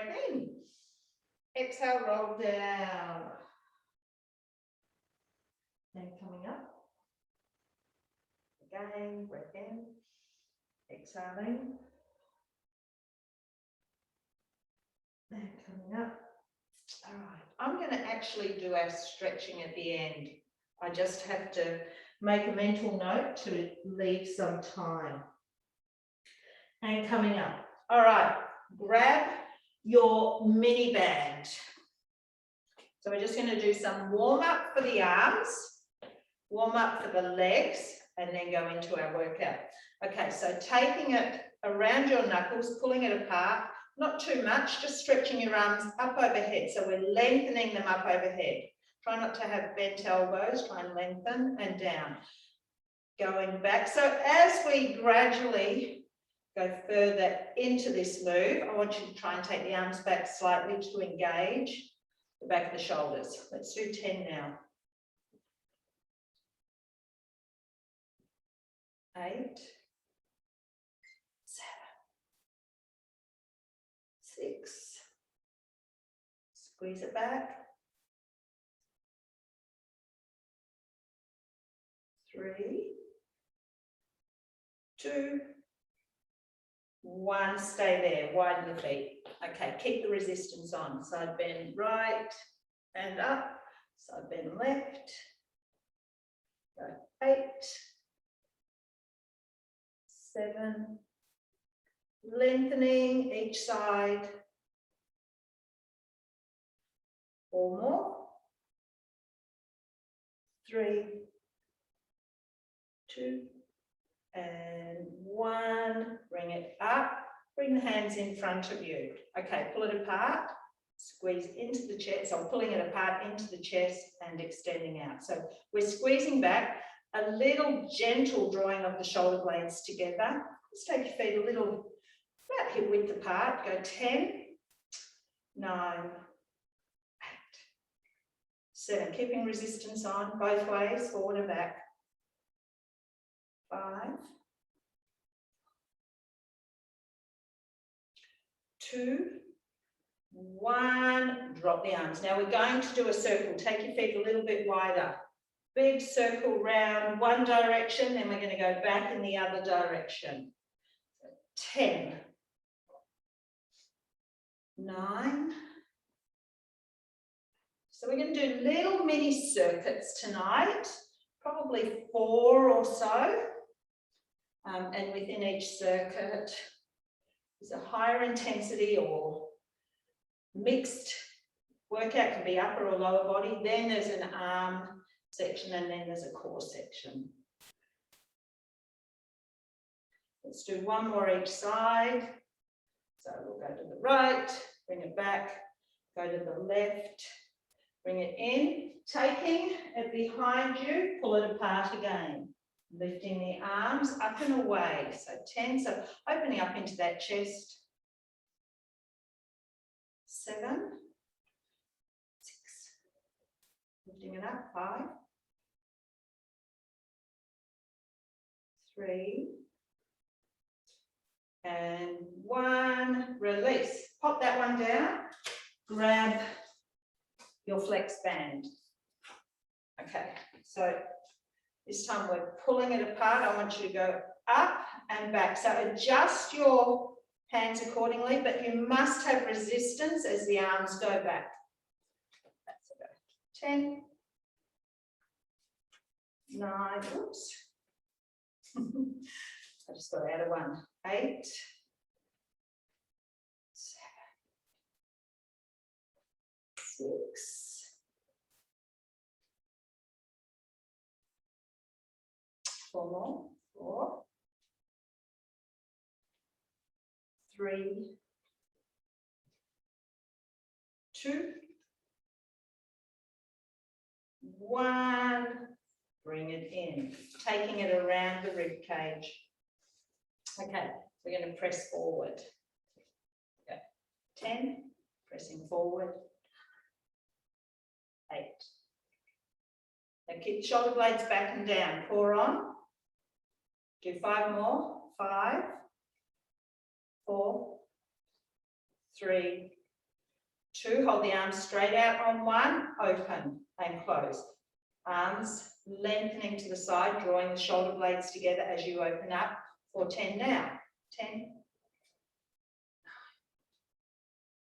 breath in. Exhale, roll down. Then coming up. Again, breath in. Exhaling. And coming up. All right, I'm going to actually do our stretching at the end. I just have to make a mental note to leave some time. And coming up. All right, grab your mini band. So we're just going to do some warm up for the arms, warm up for the legs, and then go into our workout. Okay, so taking it around your knuckles, pulling it apart, not too much, just stretching your arms up overhead. So we're lengthening them up overhead. Try not to have bent elbows, try and lengthen and down. Going back. So as we gradually go further into this move, I want you to try and take the arms back slightly to engage the back of the shoulders. Let's do 10 now. 8, 7, 6, squeeze it back, 3, 2, 1, stay there, widen the feet. Okay, keep the resistance on. Side bend right and up, side bend left. Go 8, 7, lengthening each side. 4 more. 3, 2, and 1. Bring it up. Bring the hands in front of you. Okay, pull it apart. Squeeze into the chest. So I'm pulling it apart into the chest and extending out. So we're squeezing back. A little gentle drawing of the shoulder blades together. Just take your feet a little, about hip width apart. Go 10, 9, 8, 7. Keeping resistance on both ways, forward and back. 5, 2, 1. Drop the arms. Now we're going to do a circle. Take your feet a little bit wider. Big circle round one direction, then we're going to go back in the other direction. 10, 9. So we're going to do little mini circuits tonight, probably 4 or so. And within each circuit is a higher intensity or mixed workout, can be upper or lower body. Then there's an arm section and then there's a core section. Let's do 1 more each side. So we'll go to the right, bring it back, go to the left, bring it in, taking it behind you, pull it apart again. Lifting the arms up and away. So 10, so opening up into that chest. 7, 6, lifting it up, 5, 3, and 1, release. Pop that one down, grab your flex band. Okay, so this time we're pulling it apart. I want you to go up and back. So adjust your hands accordingly, but you must have resistance as the arms go back. That's about 10, 9, oops. I just got out of 1. 8, 7, 6, 4 more. 4, 3, 2, 1. Bring it in, taking it around the rib cage. Okay, we're going to press forward. Go. 10, pressing forward. 8. Now keep the shoulder blades back and down. Core on. Do 5 more. 5, 4, 3, 2, hold the arms straight out on 1, open and close. Arms lengthening to the side, drawing the shoulder blades together as you open up for 10 now. 10,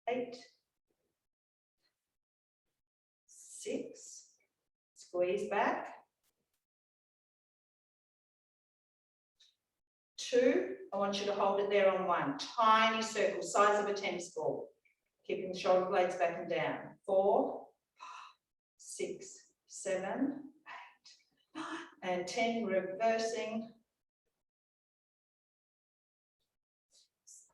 8, 6, squeeze back. 2, I want you to hold it there on 1. Tiny circle, size of a tennis ball. Keeping the shoulder blades back and down. 4, 6, 7, 8, 9, and 10, reversing.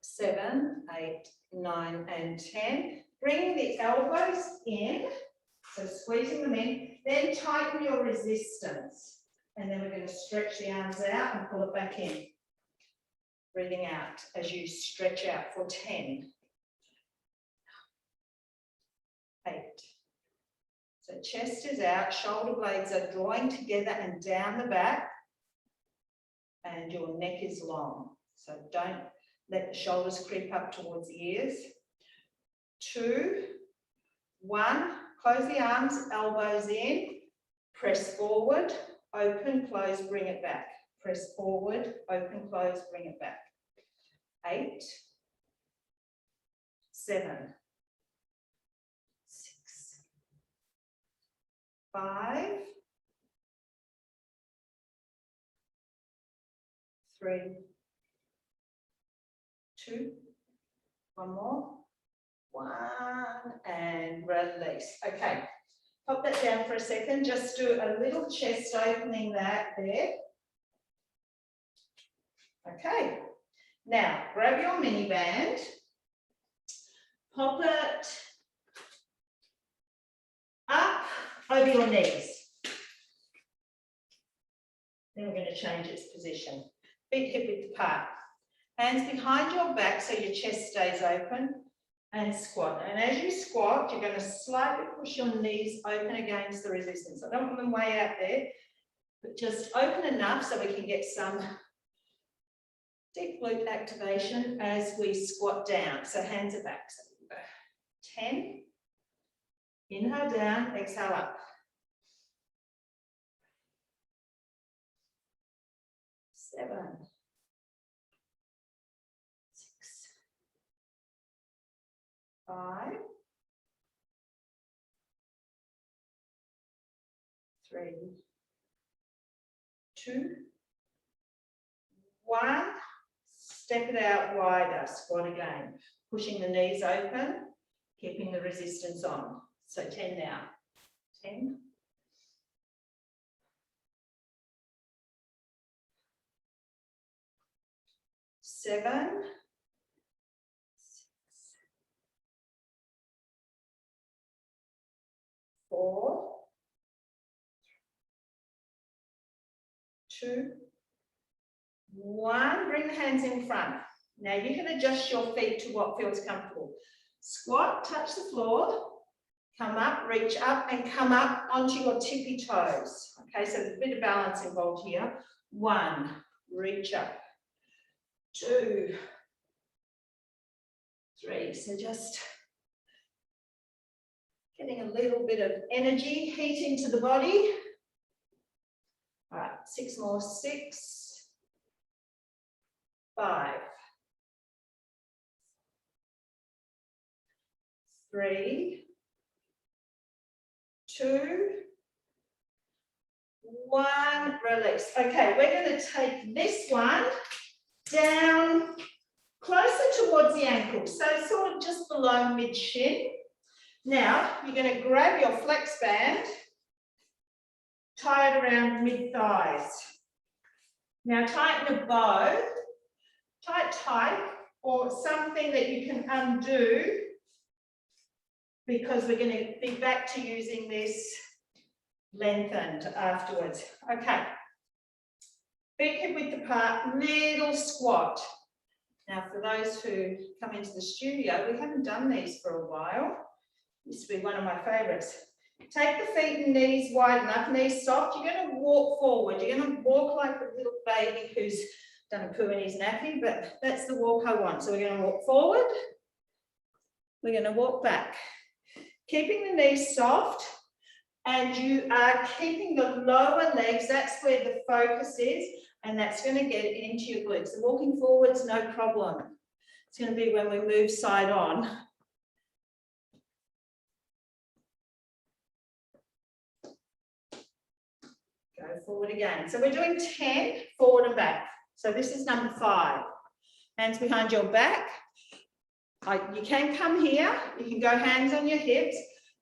7, 8, 9, and 10. Bringing the elbows in, so squeezing them in, then tighten your resistance. And then we're going to stretch the arms out and pull it back in. Breathing out as you stretch out for 10. 8. So chest is out, shoulder blades are drawing together and down the back, and your neck is long. So don't let the shoulders creep up towards the ears. 2, 1, close the arms, elbows in, press forward, open, close, bring it back. Press forward, open, close, bring it back. 8, 7, 6, 5, 3, 2, one more, 1, and release. Okay, pop that down for a second. Just do a little chest opening that there. Okay, now grab your mini band, pop it up over your knees. Then we're going to change its position. Feet hip width apart. Hands behind your back so your chest stays open, and squat. And as you squat, you're going to slightly push your knees open against the resistance. I don't want them way out there, but just open enough so we can get some deep glute activation as we squat down. So hands are back. So 10. Inhale down, exhale up. 7. 6. 5. 3. 2. 1. Step it out wider, squat again. Pushing the knees open, keeping the resistance on. So 10 now. 10. 7. 6. 4. 2. 1, bring the hands in front. Now you can adjust your feet to what feels comfortable. Squat, touch the floor, come up, reach up, and come up onto your tippy toes. Okay, so there's a bit of balance involved here. 1, reach up. 2, 3, so just getting a little bit of energy, heat into the body. All right, 6 more, 6. 5, 3, 2, 1, release. Okay, we're going to take this one down closer towards the ankle, so sort of just below mid-shin. Now, you're going to grab your flex band, tie it around mid-thighs. Now, tighten a bow. Tight, or something that you can undo, because we're going to be back to using this lengthened afterwards. Okay, feet hip width apart, little squat. Now for those who come into the studio, we haven't done these for a while. Used to be one of my favourites. Take the feet and knees wide enough, knees soft. You're going to walk forward. You're going to walk like a little baby who's done a poo in his nappy, but that's the walk I want. So we're going to walk forward. We're going to walk back. keeping the knees soft, and you are keeping the lower legs, that's where the focus is, and that's going to get into your glutes. So walking forwards, no problem. It's going to be when we move side on. Go forward again. So we're doing 10 forward and back. So this is number 5. Hands behind your back. You can come here. You can go hands on your hips.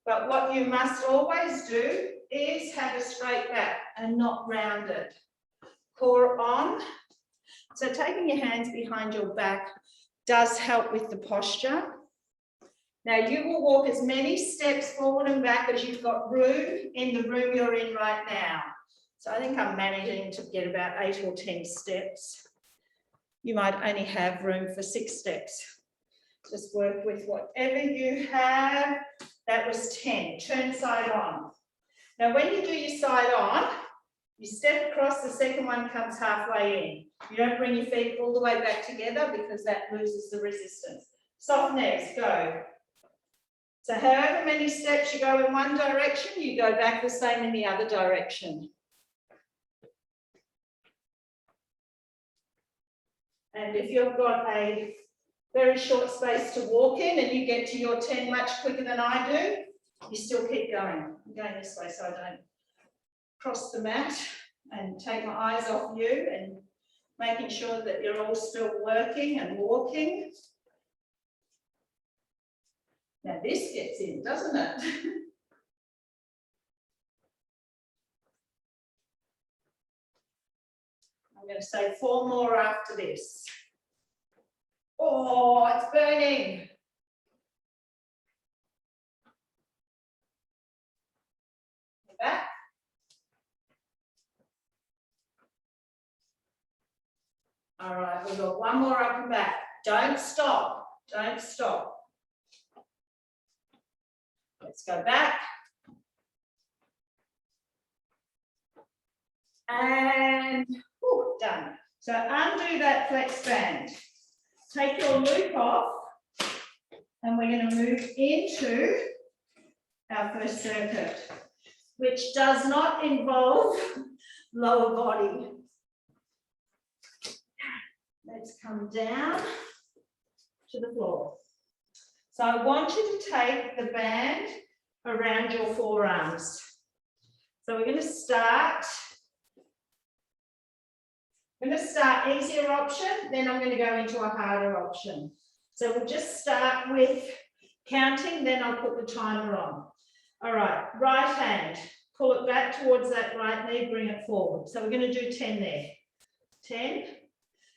But what you must always do is have a straight back and not rounded. Core on. So taking your hands behind your back does help with the posture. Now you will walk as many steps forward and back as you've got room in the room you're in right now. So I think I'm managing to get about 8 or 10 steps. You might only have room for 6 steps. Just work with whatever you have. That was 10. Turn side on. Now when you do your side on, you step across, the second one comes halfway in. You don't bring your feet all the way back together because that loses the resistance. Soft knees, go. So however many steps you go in one direction, you go back the same in the other direction. And if you've got a very short space to walk in and you get to your 10 much quicker than I do, you still keep going. I'm going this way so I don't cross the mat and take my eyes off you, and making sure that you're all still working and walking. Now this gets in, doesn't it? I'm going to say 4 more after this. Oh, it's burning. Back. All right, we've got 1 more up and back. Don't stop. Don't stop. Let's go back. And done. So undo that flex band. Take your loop off, and we're going to move into our first circuit, which does not involve lower body. Let's come down to the floor. So I want you to take the band around your forearms. So we're going to start. I'm going to start easier option, then I'm going to go into a harder option. So we'll just start with counting, then I'll put the timer on. All right, right hand, pull it back towards that right knee, bring it forward. So we're going to do 10 there. 10.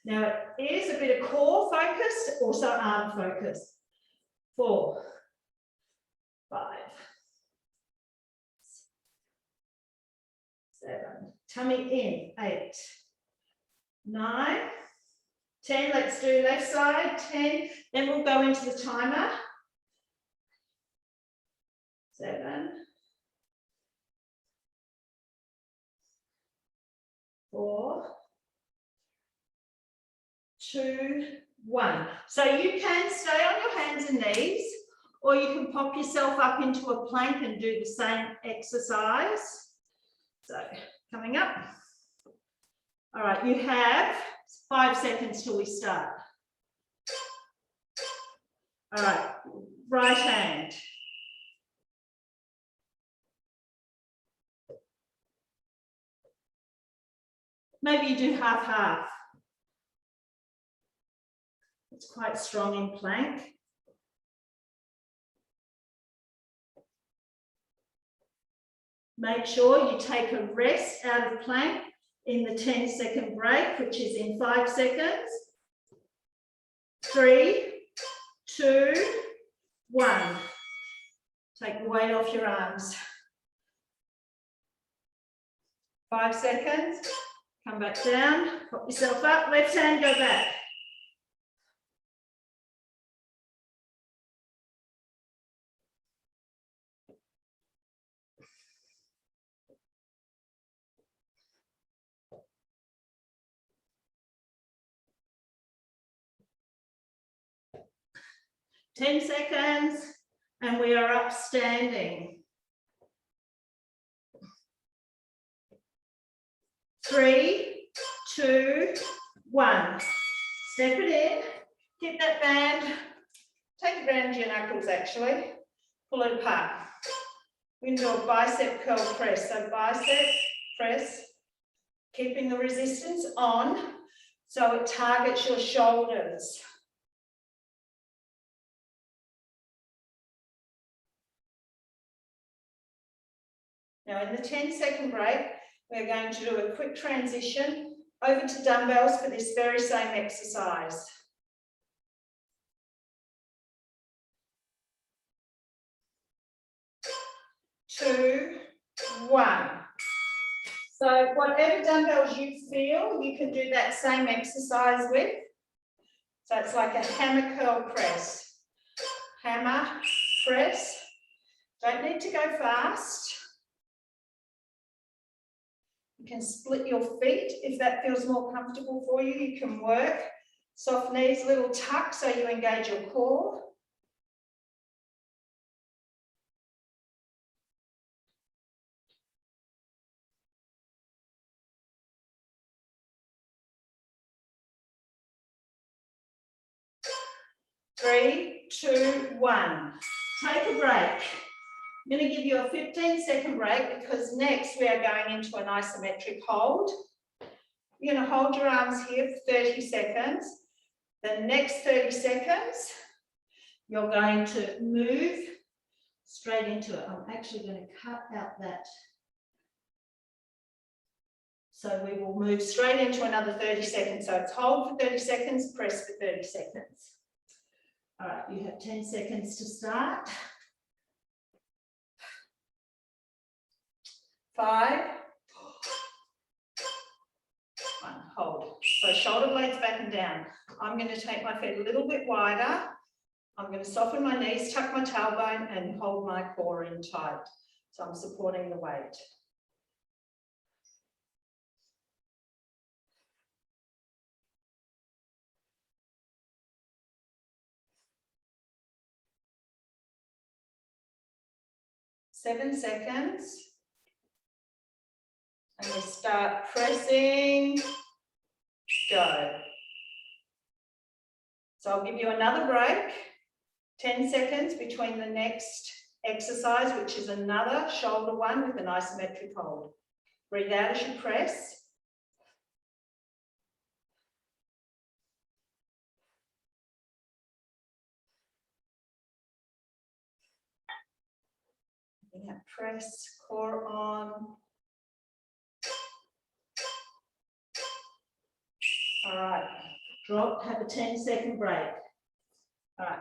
Now it is a bit of core focus, also arm focus. 4, 5, 7, tummy in, 8, 9, 10, let's do left side, 10, then we'll go into the timer. 7, 4, 2, 1. So you can stay on your hands and knees, or you can pop yourself up into a plank and do the same exercise. So coming up. All right, you have 5 seconds till we start. All right, right hand. Maybe you do half-half. It's quite strong in plank. Make sure you take a rest out of plank in the 10-second break, which is in 5 seconds. 3, 2, 1. Take the weight off your arms. 5 seconds. Come back down. Pop yourself up. Left hand, go back. Ten seconds. And we are up standing. 3, 2, 1. Step it in, hit that band, take it around your knuckles actually, pull it apart. We're going to do a bicep curl press. So bicep press, keeping the resistance on so it targets your shoulders. Now in the 10-second break, we're going to do a quick transition over to dumbbells for this very same exercise. 2, 1. So whatever dumbbells you feel, you can do that same exercise with. So it's like a hammer curl press. Hammer, press. Don't need to go fast. You can split your feet if that feels more comfortable for you. You can work. Soft knees, little tuck so you engage your core. Three, 2, 1. Take a break. I'm going to give you a 15-second break because next we are going into an isometric hold. You're going to hold your arms here for 30 seconds. The next 30 seconds, you're going to move straight into it. I'm actually going to cut out that. So we will move straight into another 30 seconds. So it's hold for 30 seconds, press for 30 seconds. All right, you have 10 seconds to start. 5, 1, hold. So shoulder blades back and down. I'm going to take my feet a little bit wider. I'm going to soften my knees, tuck my tailbone and hold my core in tight. So I'm supporting the weight. Seven seconds. And we start pressing. Go. So I'll give you another break. 10 seconds between the next exercise, which is another shoulder one with an isometric hold. Breathe out as you press. Yeah, press, core on. All right, drop, have a 10-second break. All right,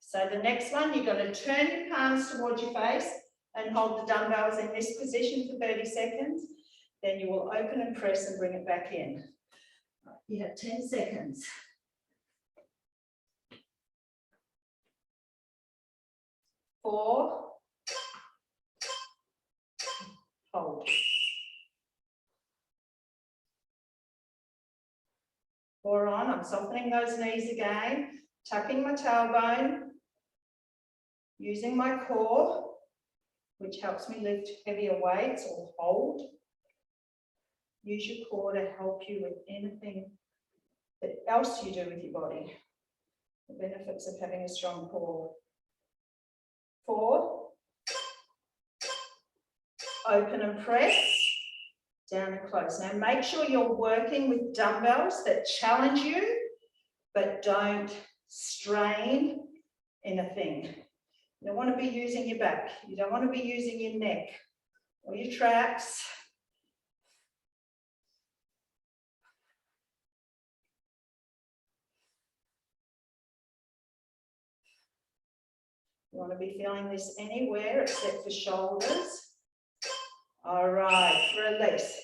so the next one, you're going to turn your palms towards your face and hold the dumbbells in this position for 30 seconds. Then you will open and press and bring it back in. Right, you have 10 seconds. 4, hold. 4 on, I'm softening those knees again, tucking my tailbone, using my core, which helps me lift heavier weights or hold. Use your core to help you with anything else you do with your body. The benefits of having a strong core. 4, open and press, down and close. Now make sure you're working with dumbbells that challenge you, but don't strain anything. You don't want to be using your back. You don't want to be using your neck or your traps. You want to be feeling this anywhere except for shoulders. All right, release.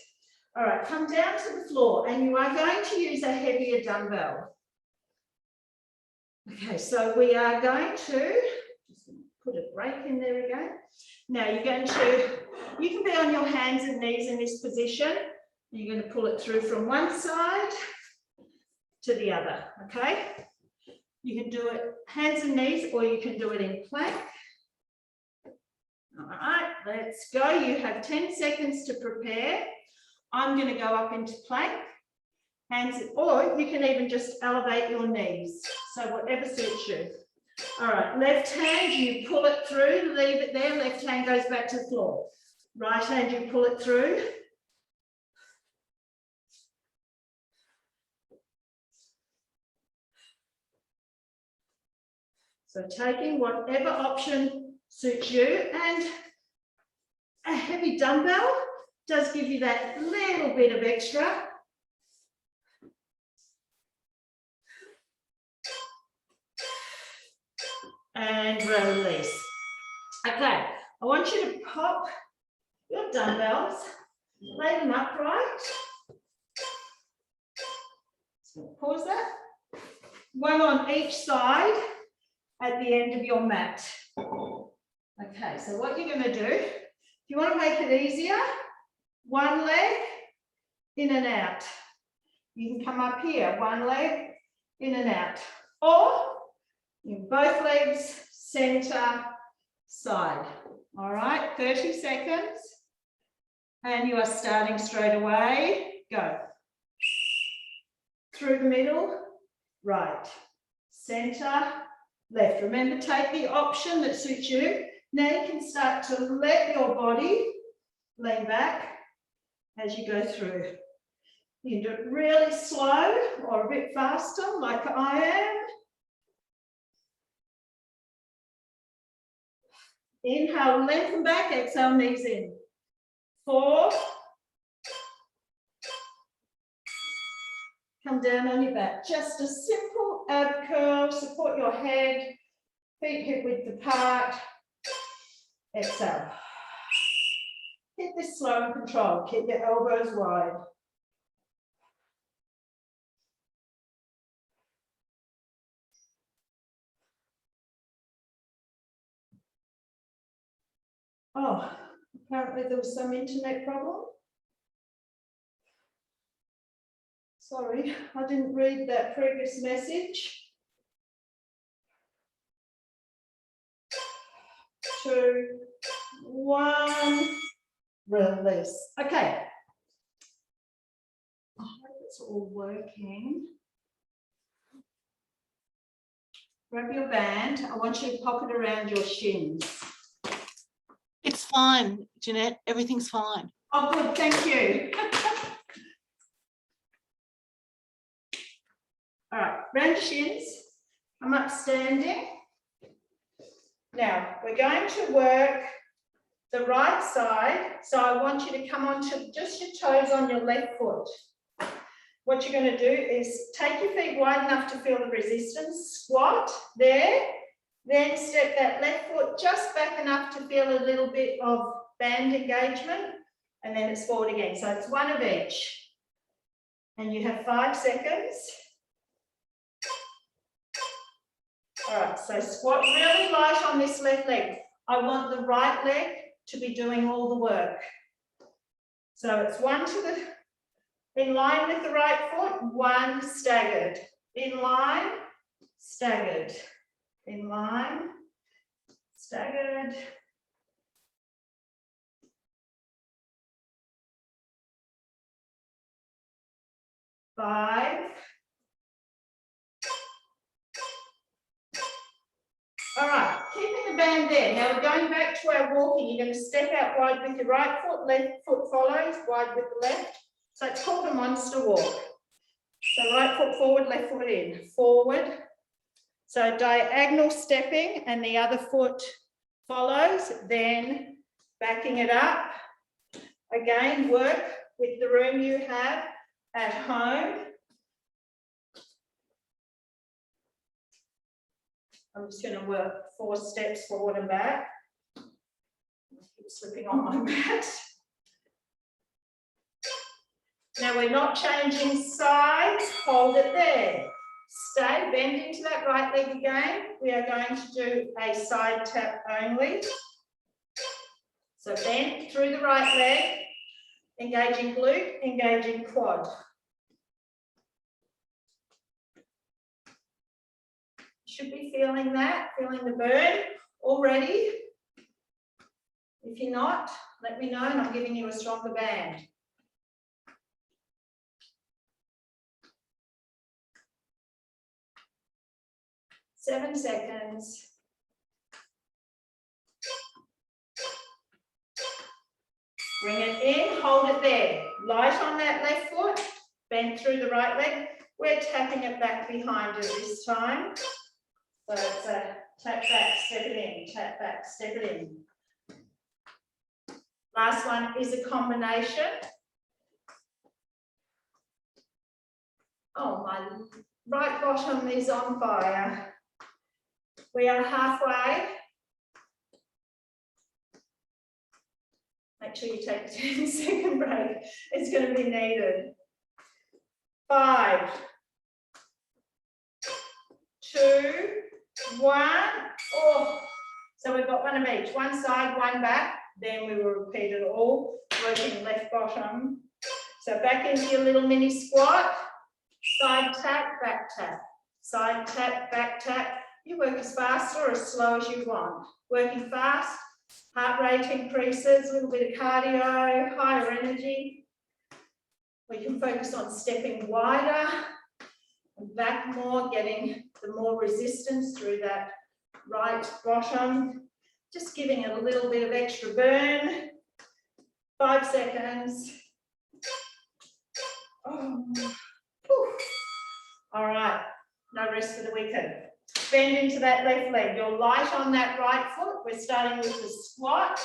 All right, come down to the floor and you are going to use a heavier dumbbell. Okay, so we are going to just put a break in there again. Now you're going to, you can be on your hands and knees in this position. You're going to pull it through from one side to the other, okay? You can do it hands and knees or you can do it in plank. All right, let's go. You have 10 seconds to prepare. I'm going to go up into plank. Hands, or you can even just elevate your knees. So whatever suits you. All right, left hand, you pull it through, leave it there. Left hand goes back to the floor. Right hand, you pull it through. So taking whatever option suits you, and a heavy dumbbell does give you that little bit of extra. And release. Okay, I want you to pop your dumbbells, lay them upright. So pause that. One on each side at the end of your mat. Okay, so what you're going to do, if you want to make it easier, one leg in and out. You can come up here, one leg in and out. Or in both legs, center, side. All right, 30 seconds. And you are starting straight away. Go. Through the middle, right, center, left. Remember, take the option that suits you. Now you can start to let your body lean back as you go through. You can do it really slow or a bit faster, like I am. Inhale, lengthen back, exhale, knees in. 4. Come down on your back. Just a simple ab curl, support your head, feet hip width apart. Exhale. Keep this slow and controlled. Keep your elbows wide. Oh, apparently there was some internet problem. Sorry, I didn't read that previous message. 2, 1, release. Okay. I hope it's all working. Grab your band. I want you to pop it around your shins. It's fine, Jeanette. Everything's fine. Oh, good. Thank you. All right, round your shins. I'm up standing. Now, we're going to work the right side. So I want you to come onto just your toes on your left foot. What you're going to do is take your feet wide enough to feel the resistance. Squat there. Then step that left foot just back enough to feel a little bit of band engagement. And then it's forward again. So it's one of each. And you have 5 seconds. All right, so squat really light on this left leg. I want the right leg to be doing all the work. So it's 1 to the, in line with the right foot, 1 staggered. In line, staggered. In line, staggered. Five. All right, keeping the band there. Now we're going back to our walking. You're going to step out wide with your right foot, left foot follows, wide with the left. So it's called a monster walk. So right foot forward, left foot in, forward. So diagonal stepping and the other foot follows, then backing it up. Again, work with the room you have at home. I'm just going to work 4 steps forward and back. I keep slipping on my mat. Now we're not changing sides, hold it there. Stay, bend into that right leg again. We are going to do a side tap only. So bend through the right leg, engaging glute, engaging quad. Should be feeling that, feeling the burn already. If you're not, let me know and I'm giving you a stronger band. Seven seconds. Bring it in, hold it there. Light on that left foot, bend through the right leg. We're tapping it back behind us this time. So it's a tap back, step it in, tap back, step it in. Last one is a combination. Oh, my right bottom is on fire. We are halfway. Make sure you take a 10-second break. It's going to be needed. 5, 2, 1. Oh, so we've got one of each. One side, one back. Then we will repeat it all, working left bottom. So back into your little mini squat. Side tap, back tap. Side tap, back tap. You work as fast or as slow as you want. Working fast, heart rate increases, a little bit of cardio, higher energy. We can focus on stepping wider and back more, getting the more resistance through that right bottom. Just giving it a little bit of extra burn. 5 seconds. Oh. All right, no rest for the wicked. Bend into that left leg. You're light on that right foot. We're starting with the squat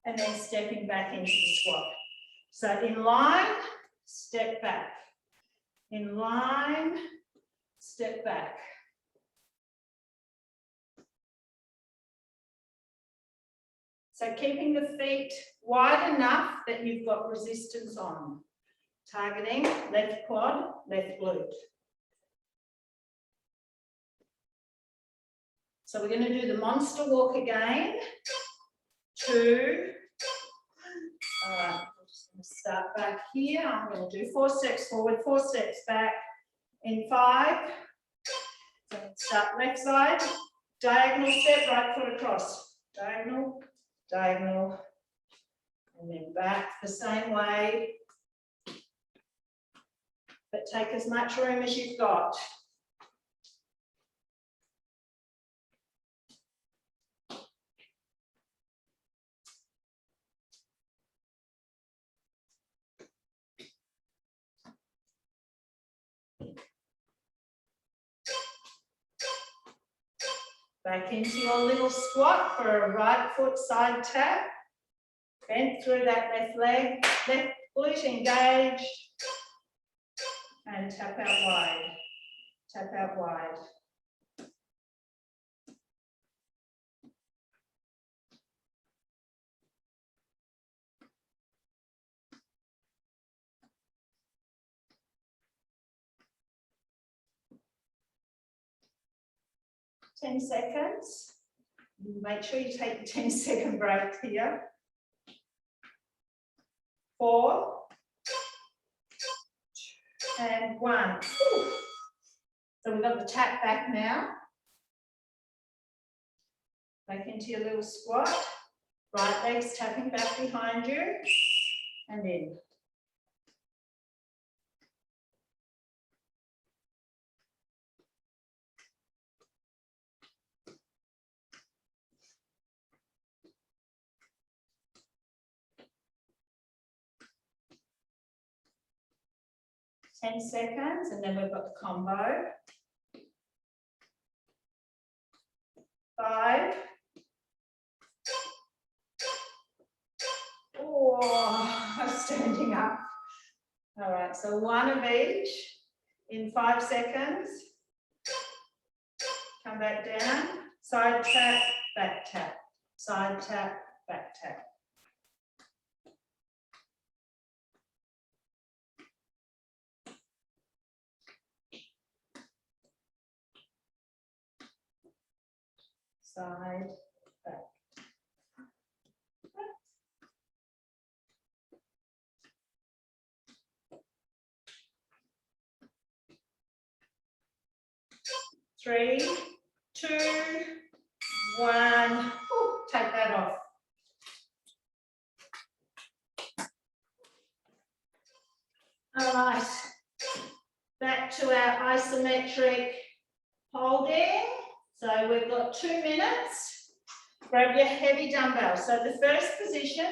and then stepping back into the squat. So in line, step back. In line, step back. So keeping the feet wide enough that you've got resistance on. Targeting left quad, left glute. So we're going to do the monster walk again. 2. All right, I'm just going to start back here. I'm going to do 4 steps forward, 4 steps back. In 5. So start left side, diagonal step, right foot across. Diagonal, diagonal, and then back the same way. But take as much room as you've got. Back into your little squat for a right foot side tap. Bend through that left leg, left glute engaged. And tap out wide. Tap out wide. Ten seconds. Make sure you take the 10-second break here. 4. And 1. Ooh. So we've got the tap back now. Back into your little squat. Right leg's tapping back behind you. And in. Ten seconds, and then we've got the combo. 5. Oh, I'm standing up. All right, so 1 of each in 5 seconds. Come back down. Side tap, back tap. Side tap, back tap. Side, back. Three, 2, 1. Ooh, take that off. isometric holding. So we've got 2 minutes. Grab your heavy dumbbell. So the first position,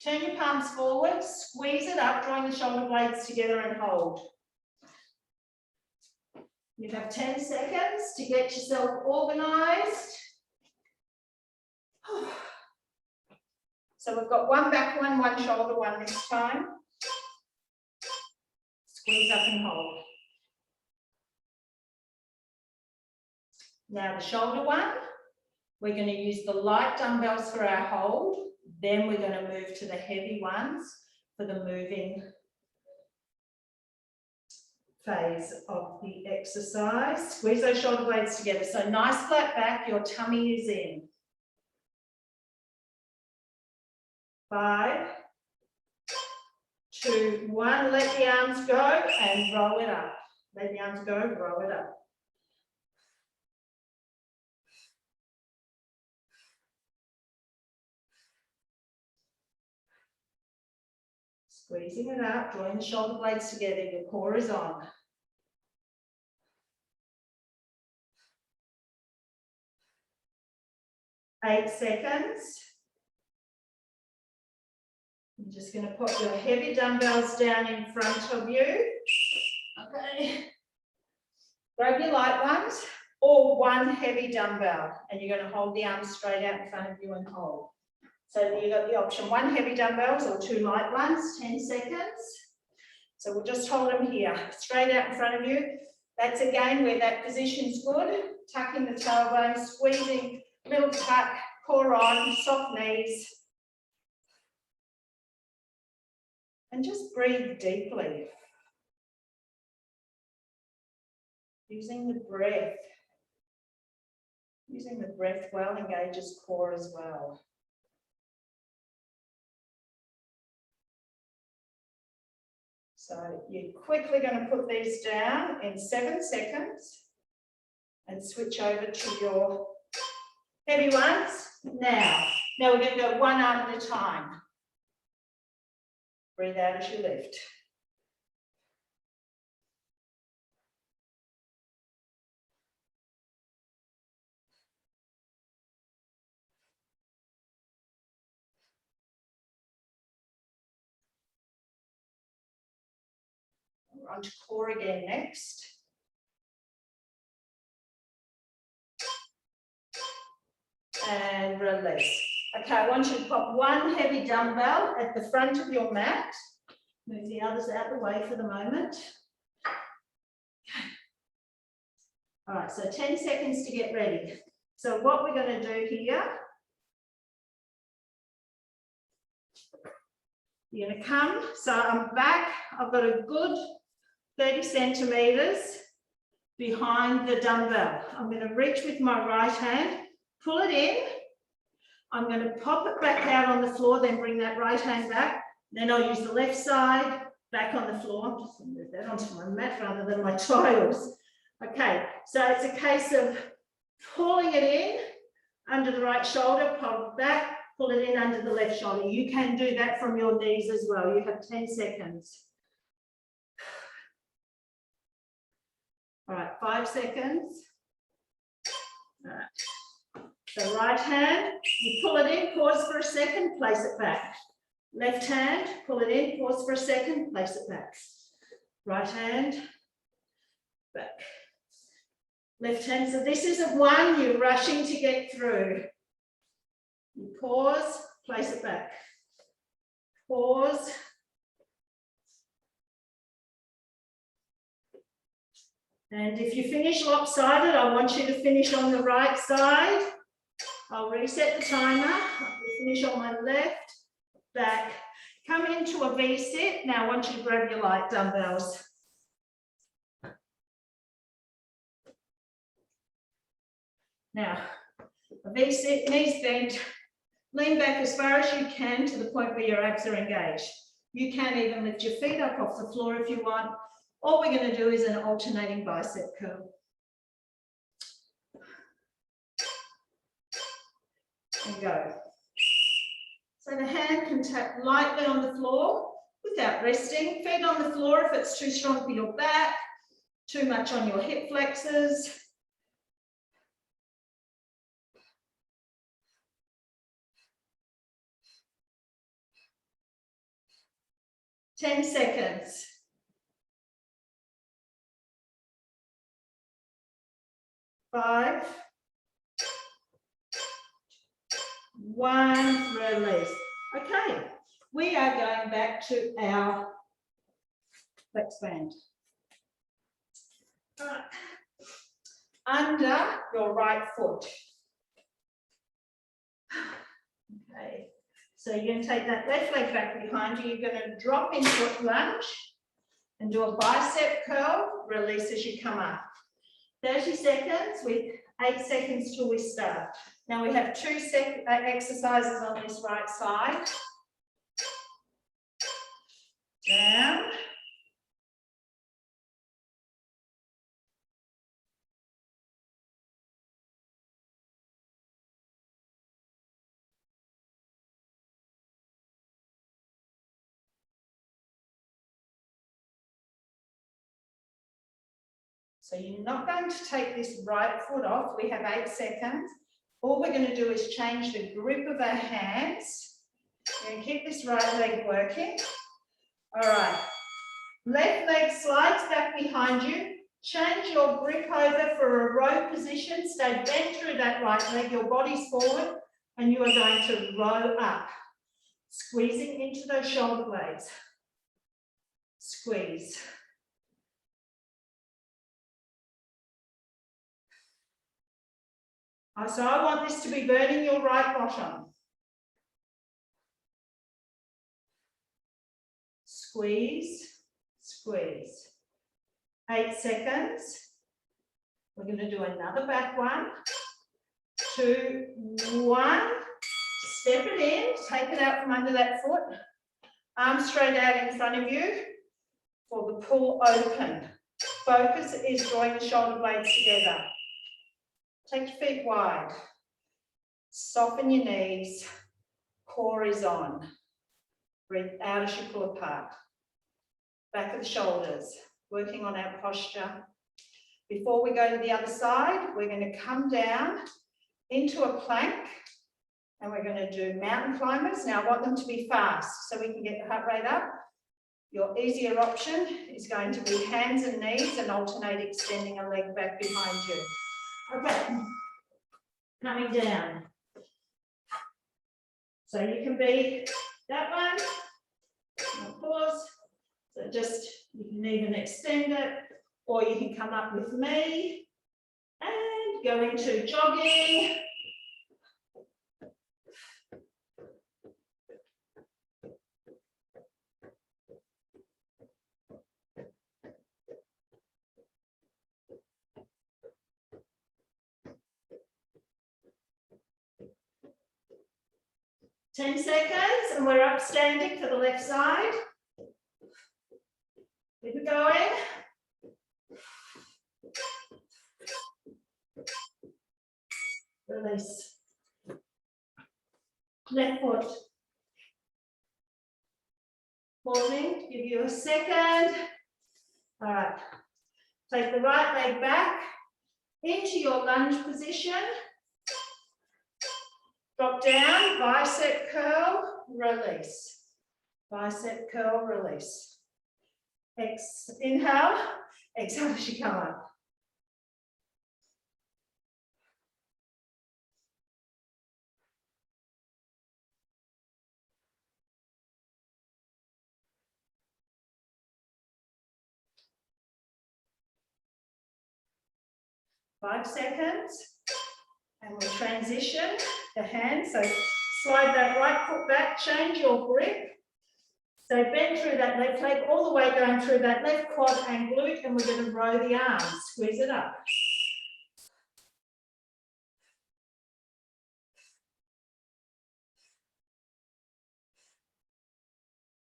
turn your palms forward, squeeze it up, drawing the shoulder blades together and hold. You have 10 seconds to get yourself organised. So we've got one back one, one shoulder one this time. Squeeze up and hold. Now the shoulder one, we're going to use the light dumbbells for our hold. Then we're going to move to the heavy ones for the moving phase of the exercise. Squeeze those shoulder blades together. So nice flat back, your tummy is in. 5, 2, 1. Let the arms go and roll it up. Let the arms go, roll it up. Squeezing it up, drawing the shoulder blades together, your core is on. Eight seconds. I'm just going to put your heavy dumbbells down in front of you. Okay. Grab your light ones or one heavy dumbbell, and you're going to hold the arms straight out in front of you and hold. So you've got the option, one heavy dumbbells or 2 light ones, 10 seconds. So we'll just hold them here, straight out in front of you. That's again where that position's good. Tucking the tailbone, squeezing, little tuck, core on, soft knees. And just breathe deeply. Using the breath. Using the breath well engages core as well. So you're quickly going to put these down in 7 seconds and switch over to your heavy ones. Now we're going to go one arm at a time. Breathe out as you lift. We're on to core again next. And release. Okay, I want you to pop one heavy dumbbell at the front of your mat. Move the others out of the way for the moment. All right, so 10 seconds to get ready. So what we're going to do here, you're going to come, so I'm back, I've got a good 30 centimeters behind the dumbbell. I'm going to reach with my right hand, pull it in. I'm going to pop it back out on the floor, then bring that right hand back. Then I'll use the left side back on the floor. I'm just going to move that onto my mat rather than my tiles. Okay, so it's a case of pulling it in under the right shoulder, pull it back, pull it in under the left shoulder. You can do that from your knees as well. You have 10 seconds. All right, 5 seconds. All right. So right hand, you pull it in, pause for a second, place it back. Left hand, pull it in, pause for a second, place it back. Right hand, back. Left hand, so this isn't one you're rushing to get through. You pause, place it back. Pause. And if you finish lopsided, I want you to finish on the right side. I'll reset the timer. I'll finish on my left, back. Come into a V-sit. Now I want you to grab your light dumbbells. Now, a V-sit, knees bent. Lean back as far as you can to the point where your abs are engaged. You can even lift your feet up off the floor if you want. All we're going to do is an alternating bicep curl. And go. So the hand can tap lightly on the floor without resting. Feet on the floor if it's too strong for your back, too much on your hip flexors. Ten seconds. 5, 1, release. Okay, we are going back to our flex band. All right. Under your right foot. Okay, so you're going to take that left leg back behind you. You're going to drop into a lunge and do a bicep curl, release as you come up. 30 seconds with 8 seconds till we start. Now we have 2 exercises on this right side. Down. So you're not going to take this right foot off. We have 8 seconds. All we're going to do is change the grip of our hands. We're going to keep this right leg working. All right. Left leg slides back behind you. Change your grip over for a row position. Stay bent through that right leg. Your body's forward and you are going to row up. Squeezing into those shoulder blades. Squeeze. So I want this to be burning your right bottom. Squeeze, squeeze. 8 seconds. We're going to do another back 1, 2, 1. Step it in, take it out from under that foot. Arms straight out in front of you for the pull open. Focus is drawing the shoulder blades together. Take your feet wide. Soften your knees. Core is on. Breathe out as you pull apart. Back of the shoulders. Working on our posture. Before we go to the other side, we're going to come down into a plank and we're going to do mountain climbers. Now I want them to be fast so we can get the heart rate up. Your easier option is going to be hands and knees and alternate extending a leg back behind you. Okay, coming down. So you can be that one, pause. So just, you can even extend it, or you can come up with me and go into jogging. Ten seconds, and we're up standing for the left side. Keep it going. Release. Left foot. Pausing to give you a second. All right. Take the right leg back into your lunge position. Drop down, bicep curl, release. Bicep curl, release. Inhale, exhale as you come up. Five seconds, and we'll transition the hands. So slide that right foot back, change your grip. So bend through that left leg, all the way going through that left quad and glute, and we're going to row the arms, squeeze it up.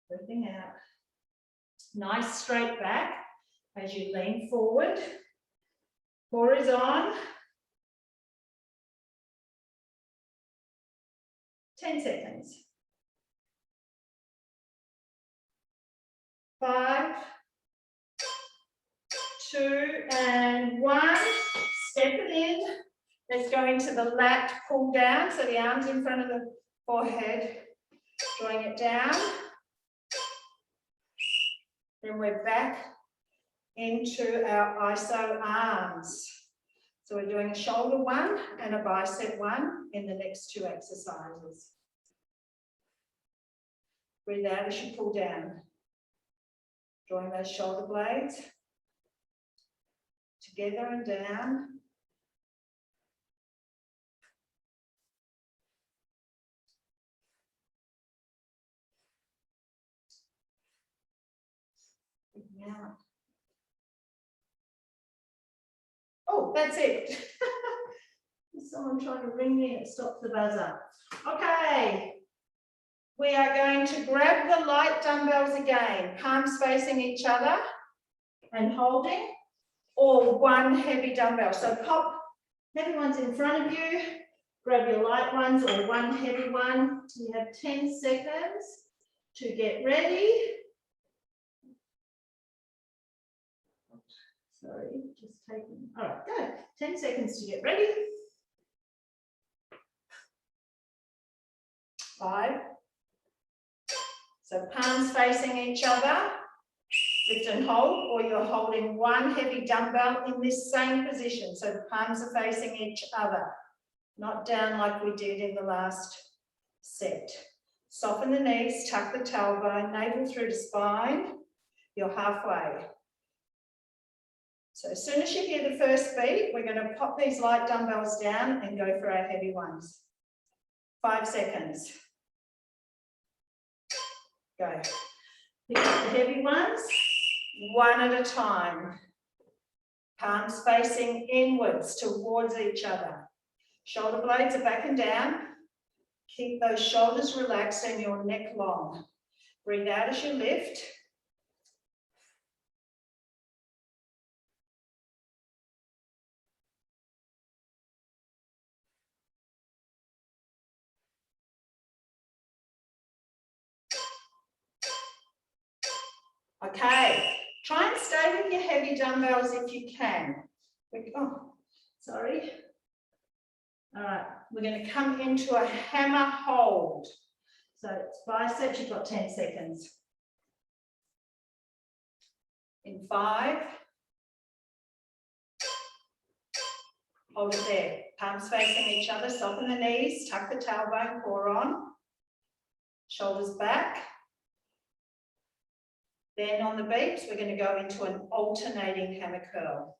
Breathing out. Nice straight back as you lean forward. Core is on. 10 seconds. 5, 2 and 1. Step it in. Let's go into the lat pull down. So the arms in front of the forehead, drawing it down. Then we're back into our iso arms. So we're doing a shoulder one and a bicep one in the next 2 exercises. Breathe out as you pull down. Drawing those shoulder blades together and down. Yeah. Oh, that's it. There's someone trying to ring me and it stops the buzzer. Okay. We are going to grab the light dumbbells again, palms facing each other and holding, or one heavy dumbbell. So pop heavy ones in front of you, grab your light ones or one heavy one. You have 10 seconds to get ready. Sorry, just taking, all right, go. 10 seconds to get ready. 5. So palms facing each other, lift and hold, or you're holding one heavy dumbbell in this same position. So the palms are facing each other, not down like we did in the last set. Soften the knees, tuck the tailbone, navel through to spine. You're halfway. So as soon as you hear the first beat, we're going to pop these light dumbbells down and go for our heavy ones. 5 seconds. Go. Pick up the heavy ones, one at a time. Palms facing inwards towards each other. Shoulder blades are back and down. Keep those shoulders relaxed and your neck long. Breathe out as you lift. Okay, try and stay with your heavy dumbbells if you can. Oh, sorry. All right, we're going to come into a hammer hold. So it's biceps, you've got 10 seconds. In 5. Hold it there. Palms facing each other, soften the knees, tuck the tailbone, core on. Shoulders back. Then on the beats, we're going to go into an alternating hammer curl.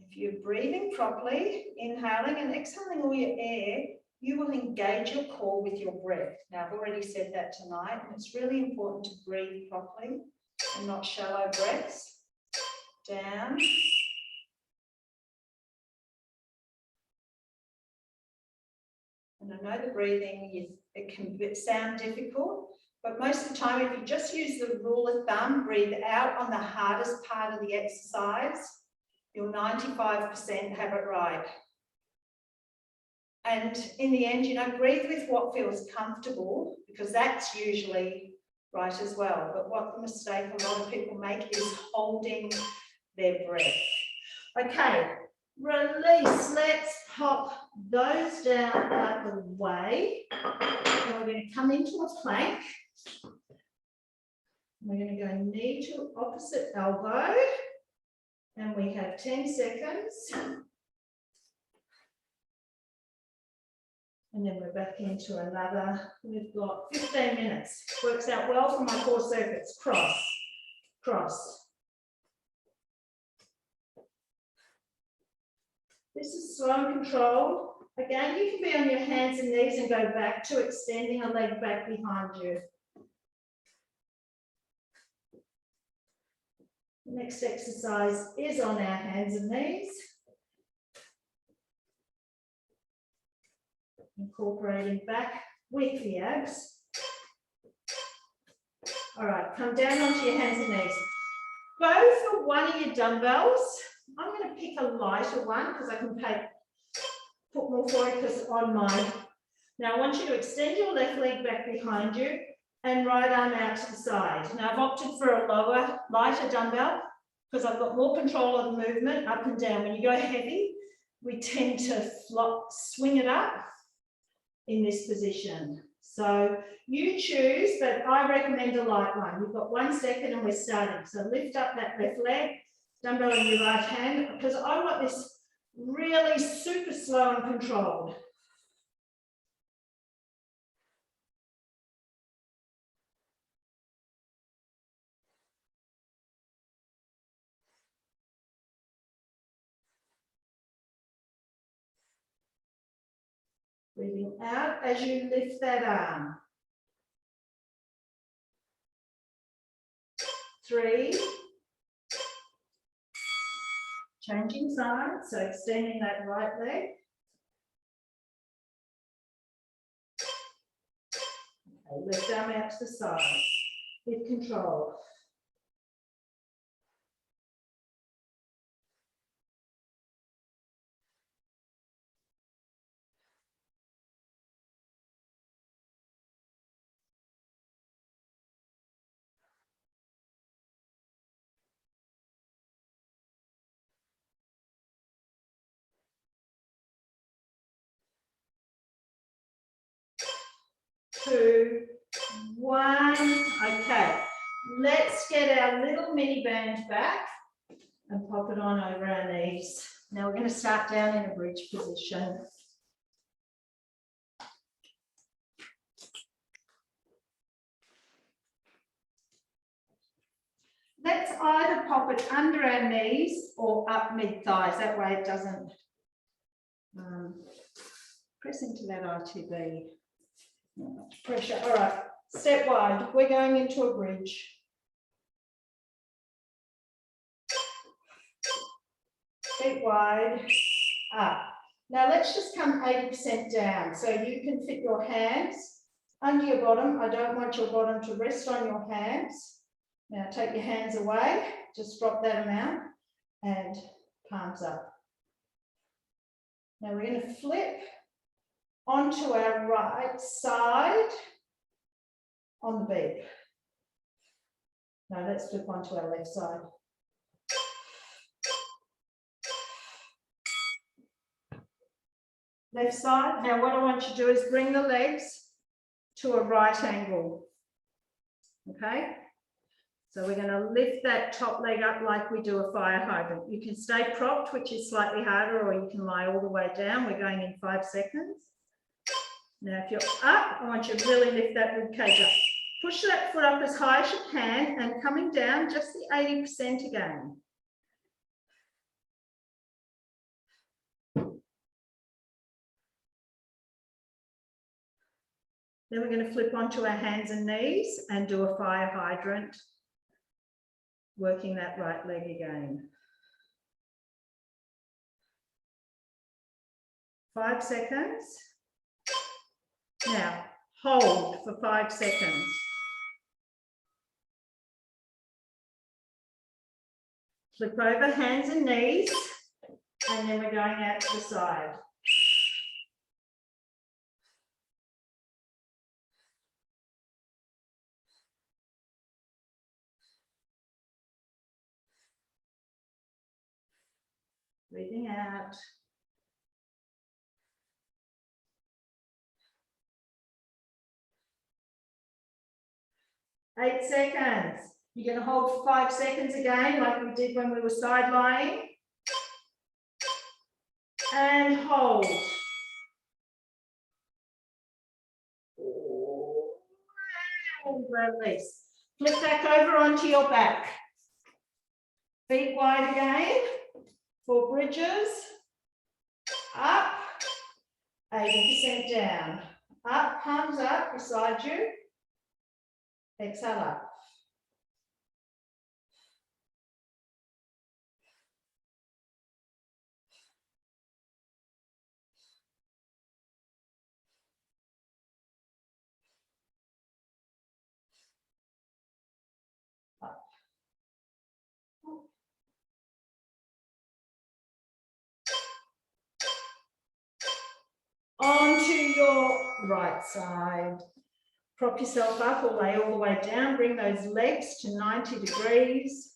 If you're breathing properly, inhaling and exhaling all your air, you will engage your core with your breath. Now, I've already said that tonight, and it's really important to breathe properly and not shallow breaths. Down. And I know the breathing, it can sound difficult, but most of the time, if you just use the rule of thumb, breathe out on the hardest part of the exercise, you'll 95% have it right. And in the end, you know, breathe with what feels comfortable, because that's usually right as well. But what the mistake a lot of people make is holding their breath. Okay, release. Let's pop those down out the way. And we're going to come into a plank. We're going to go knee to opposite elbow. And we have 10 seconds. And then we're back into another. We've got 15 minutes. Works out well for my core circuits. Cross, cross. This is slow and controlled. Again, you can be on your hands and knees and go back to extending a leg back behind you. The next exercise is on our hands and knees. Incorporating back with the abs. All right, come down onto your hands and knees. Go for one of your dumbbells. I'm going to pick a lighter one because I can put more focus on mine. Now I want you to extend your left leg back behind you and right arm out to the side. Now I've opted for a lower, lighter dumbbell because I've got more control of the movement up and down. When you go heavy, we tend to swing it up in this position. So you choose, but I recommend a light one. We've got 1 second and we're starting. So lift up that left leg, dumbbell in your right hand, because I want this really super slow and controlled. Breathing out as you lift that arm. 3. Changing sides, so extending that right leg. Okay, left arm out to the side with control. 2, 1. Okay, let's get our little mini band back and pop it on over our knees. Now we're going to start down in a bridge position. Let's either pop it under our knees or up mid-thighs. That way it doesn't press into that ITB. Not much pressure. All right, step wide. We're going into a bridge. Feet wide, up. Now let's just come 80% down. So you can fit your hands under your bottom. I don't want your bottom to rest on your hands. Now take your hands away, just drop that amount and palms up. Now we're going to flip onto our right side on the beat. Now let's flip onto our left side. Left side. Now what I want you to do is bring the legs to a right angle. Okay? So we're going to lift that top leg up like we do a fire hydrant. You can stay propped, which is slightly harder, or you can lie all the way down. We're going in 5 seconds. Now, if you're up, I want you to really lift that rib cage up. Push that foot up as high as you can and coming down just the 80% again. Then we're going to flip onto our hands and knees and do a fire hydrant, working that right leg again. 5 seconds. Now, hold for 5 seconds. Flip over, hands and knees, and then we're going out to the side. Breathing out. Eight seconds. You're going to hold for 5 seconds again, like we did when we were side lying. And hold. And release. Flip back over onto your back. Feet wide again. 4 bridges. Up. 80% down. Up, palms up beside you. Exhale up. Onto your right side. Prop yourself up or lay all the way down. Bring those legs to 90 degrees.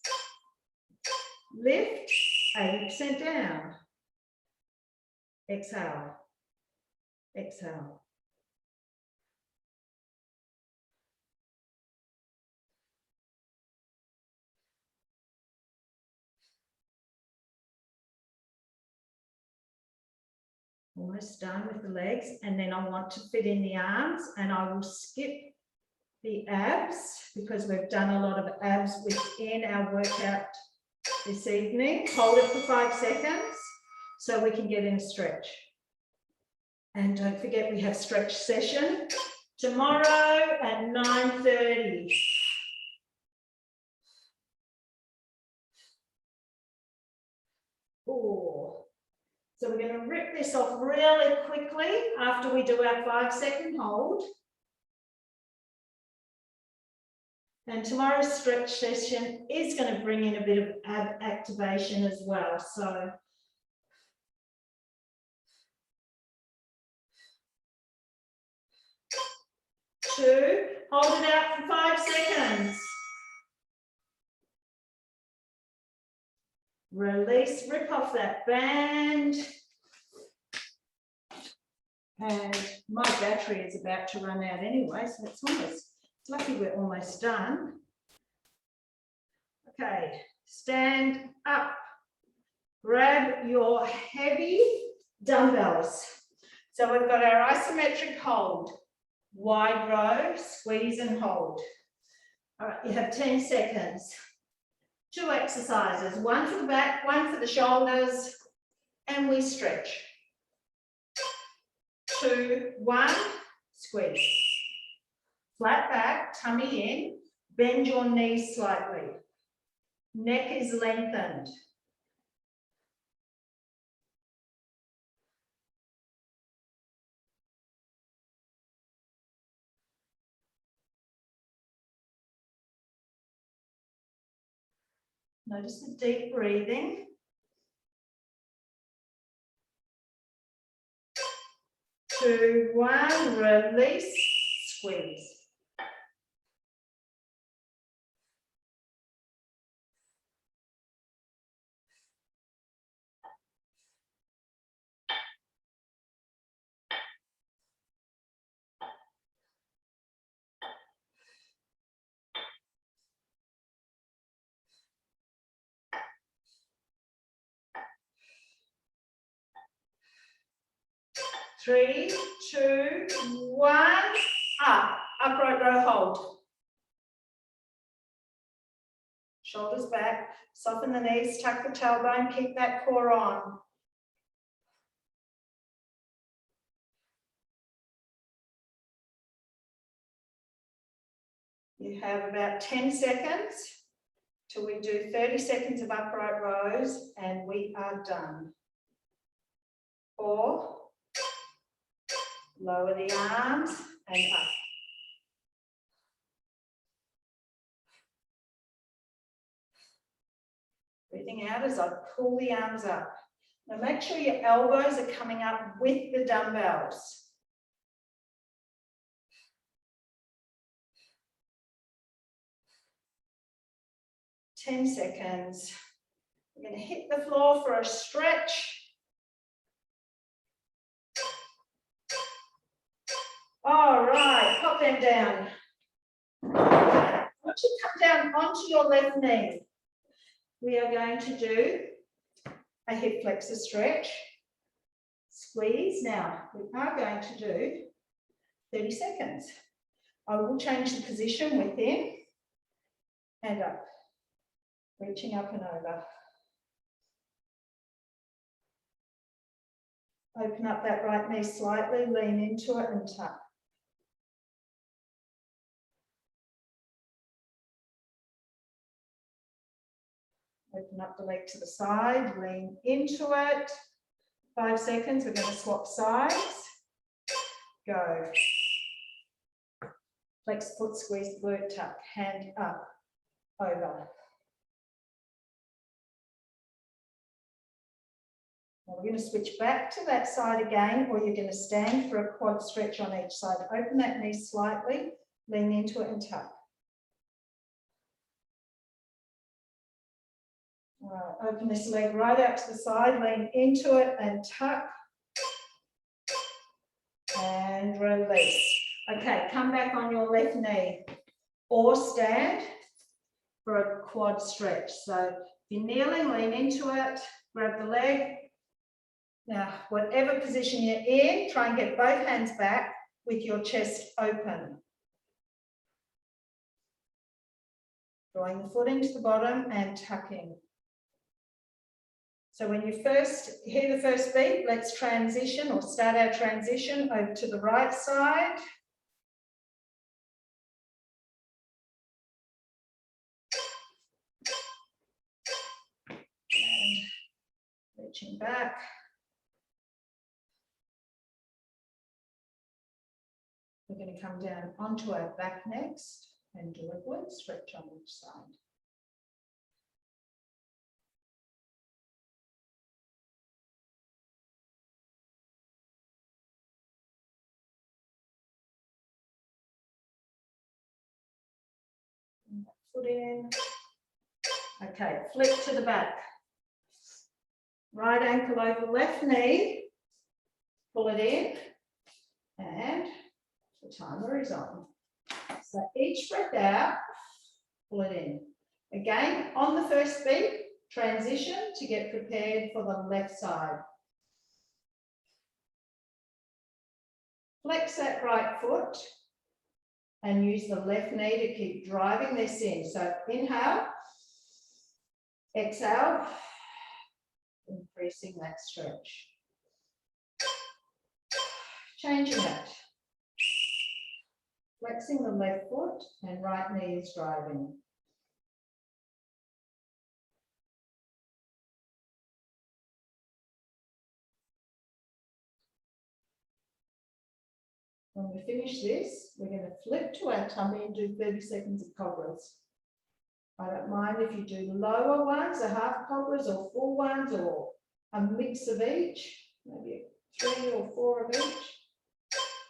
Lift, 80% down. Exhale. Exhale. Almost done with the legs, and then I want to fit in the arms, and I will skip the abs because we've done a lot of abs within our workout this evening. Hold it for 5 seconds so we can get in a stretch. And don't forget, we have stretch session tomorrow at 9:30. Four. So we're going to rip this off really quickly after we do our 5-second hold. And tomorrow's stretch session is going to bring in a bit of ab activation as well. So two, hold it out for 5 seconds. Release, rip off that band. And my battery is about to run out anyway, so it's lucky we're almost done. Okay, stand up. Grab your heavy dumbbells. So we've got our isometric hold. Wide row, squeeze and hold. All right, you have 10 seconds. 2 exercises, one for the back, one for the shoulders, and we stretch. 2, 1, squeeze. Flat back, tummy in, bend your knees slightly. Neck is lengthened. Notice the deep breathing. 2, 1, release, squeeze. Three, 2, 1, up. Upright row hold. Shoulders back, soften the knees, tuck the tailbone, keep that core on. You have about 10 seconds till we do 30 seconds of upright rows and we are done. 4, lower the arms and up. Breathing out as I pull the arms up. Now make sure your elbows are coming up with the dumbbells. Ten seconds. We're going to hit the floor for a stretch. All right, pop them down. Once you come down onto your left knee, we are going to do a hip flexor stretch. Squeeze. Now, we are going to do 30 seconds. I will change the position within and up. Reaching up and over. Open up that right knee slightly, lean into it and tuck. Open up the leg to the side, lean into it. 5 seconds, we're going to swap sides. Go. Flex foot, squeeze the glute, tuck, hand up, over. Now we're going to switch back to that side again, or you're going to stand for a quad stretch on each side. Open that knee slightly, Lean into it and tuck. All right, open this leg right out to the side, lean into it and tuck. And release. Okay, come back on your left knee or stand for a quad stretch. So if you're kneeling, lean into it, grab the leg. Now, whatever position you're in, try and get both hands back with your chest open. Drawing the foot into the bottom and tucking. So when you first hear the first beat, let's transition or start our transition over to the right side. And reaching back. We're going to come down onto our back next and do a glute stretch on each side. Foot in. Okay, flip to the back. Right ankle over left knee. Pull it in. And the timer is on. So each breath out, pull it in. Again, on the first beat, transition to get prepared for the left side. Flex that right foot and use the left knee to keep driving this in. So inhale, exhale, increasing that stretch. Changing it. Flexing the left foot and right knee is driving. When we finish this, we're going to flip to our tummy and do 30 seconds of cobras. I don't mind if you do lower ones, or half cobras, or full ones, or a mix of each, maybe 3 or 4 of each.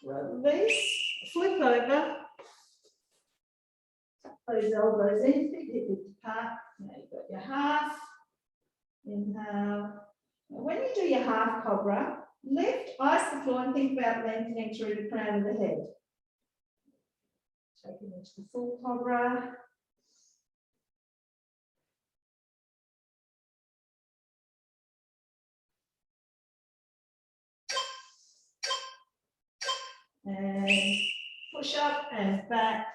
Release, flip over, those elbows in, feet hip width apart. Now you've got your half, inhale. Now when you do your half cobra, lift, ice the floor and think about lengthening through the crown of the head. Take it into the full cobra. And push up and back.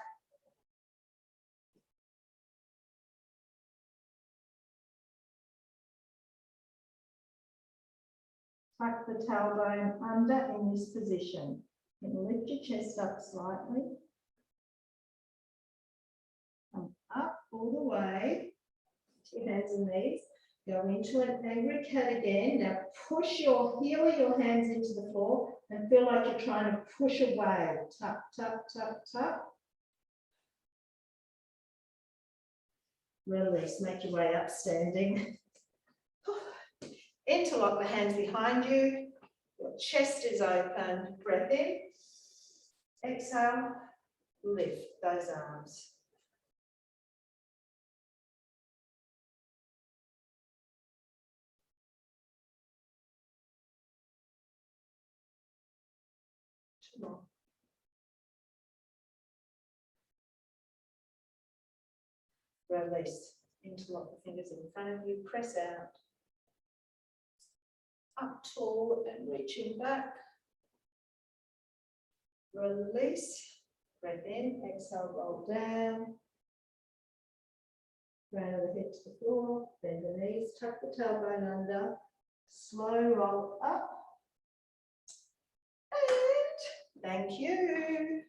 Tuck the tailbone under in this position. And lift your chest up slightly. Come up all the way to your hands and knees. Go into an angry cat again. Now push your heel of your hands into the floor and feel like you're trying to push away. Tuck, tuck, tuck, tuck. Release, make your way up standing. Interlock the hands behind you. Your chest is open. Breath in. Exhale. Lift those arms. Release. Interlock the fingers in front of you. Press out. Up tall and reaching back. Release. Breath in. Exhale. Roll down. Round of the head to the floor. Bend the knees. Tuck the tailbone under. Slow roll up. And thank you.